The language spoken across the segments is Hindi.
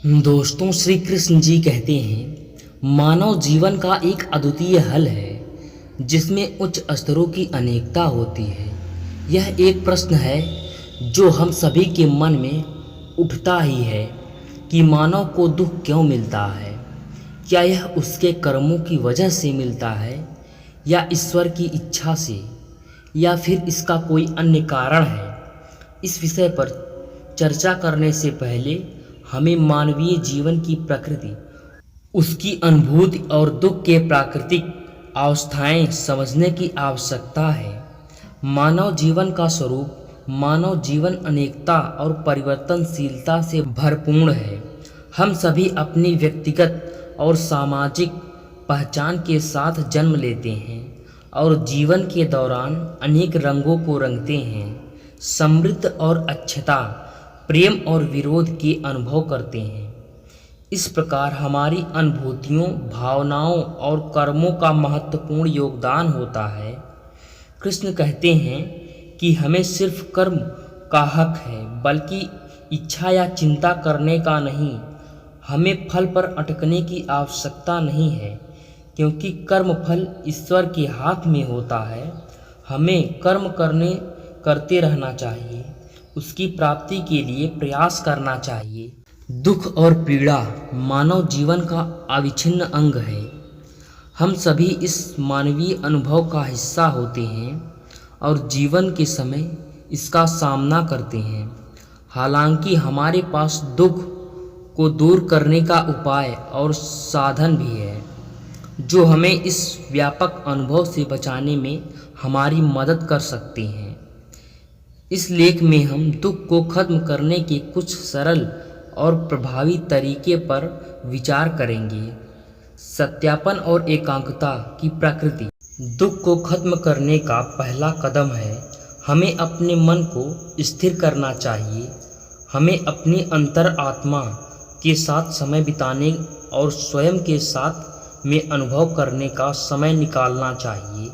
दोस्तों, श्री कृष्ण जी कहते हैं मानव जीवन का एक अद्वितीय हल है जिसमें उच्च स्तरों की अनेकता होती है। यह एक प्रश्न है जो हम सभी के मन में उठता ही है कि मानव को दुख क्यों मिलता है। क्या यह उसके कर्मों की वजह से मिलता है या ईश्वर की इच्छा से, या फिर इसका कोई अन्य कारण है। इस विषय पर चर्चा करने से पहले हमें मानवीय जीवन की प्रकृति, उसकी अनुभूति और दुख के प्राकृतिक अवस्थाएं समझने की आवश्यकता है। मानव जीवन का स्वरूप, मानव जीवन अनेकता और परिवर्तनशीलता से भरपूर है। हम सभी अपनी व्यक्तिगत और सामाजिक पहचान के साथ जन्म लेते हैं और जीवन के दौरान अनेक रंगों को रंगते हैं। समृद्ध और अच्छता, प्रेम और विरोध के अनुभव करते हैं। इस प्रकार हमारी अनुभूतियों, भावनाओं और कर्मों का महत्वपूर्ण योगदान होता है। कृष्ण कहते हैं कि हमें सिर्फ कर्म का हक है, बल्कि इच्छा या चिंता करने का नहीं। हमें फल पर अटकने की आवश्यकता नहीं है, क्योंकि कर्म फल ईश्वर के हाथ में होता है। हमें कर्म करते रहना चाहिए, उसकी प्राप्ति के लिए प्रयास करना चाहिए। दुख और पीड़ा मानव जीवन का अविच्छिन्न अंग है। हम सभी इस मानवीय अनुभव का हिस्सा होते हैं और जीवन के समय इसका सामना करते हैं। हालांकि हमारे पास दुख को दूर करने का उपाय और साधन भी है जो हमें इस व्यापक अनुभव से बचाने में हमारी मदद कर सकते हैं। इस लेख में हम दुख को खत्म करने के कुछ सरल और प्रभावी तरीके पर विचार करेंगे। सत्यापन और एकांतता की प्रकृति। दुख को खत्म करने का पहला कदम है हमें अपने मन को स्थिर करना चाहिए। हमें अपनी अंतर आत्मा के साथ समय बिताने और स्वयं के साथ में अनुभव करने का समय निकालना चाहिए।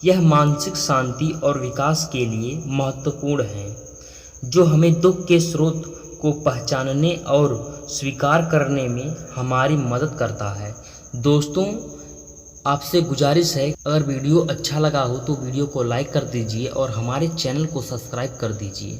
यह मानसिक शांति और विकास के लिए महत्वपूर्ण है, जो हमें दुख के स्रोत को पहचानने और स्वीकार करने में हमारी मदद करता है। दोस्तों, आपसे गुजारिश है, अगर वीडियो अच्छा लगा हो तो वीडियो को लाइक कर दीजिए और हमारे चैनल को सब्सक्राइब कर दीजिए।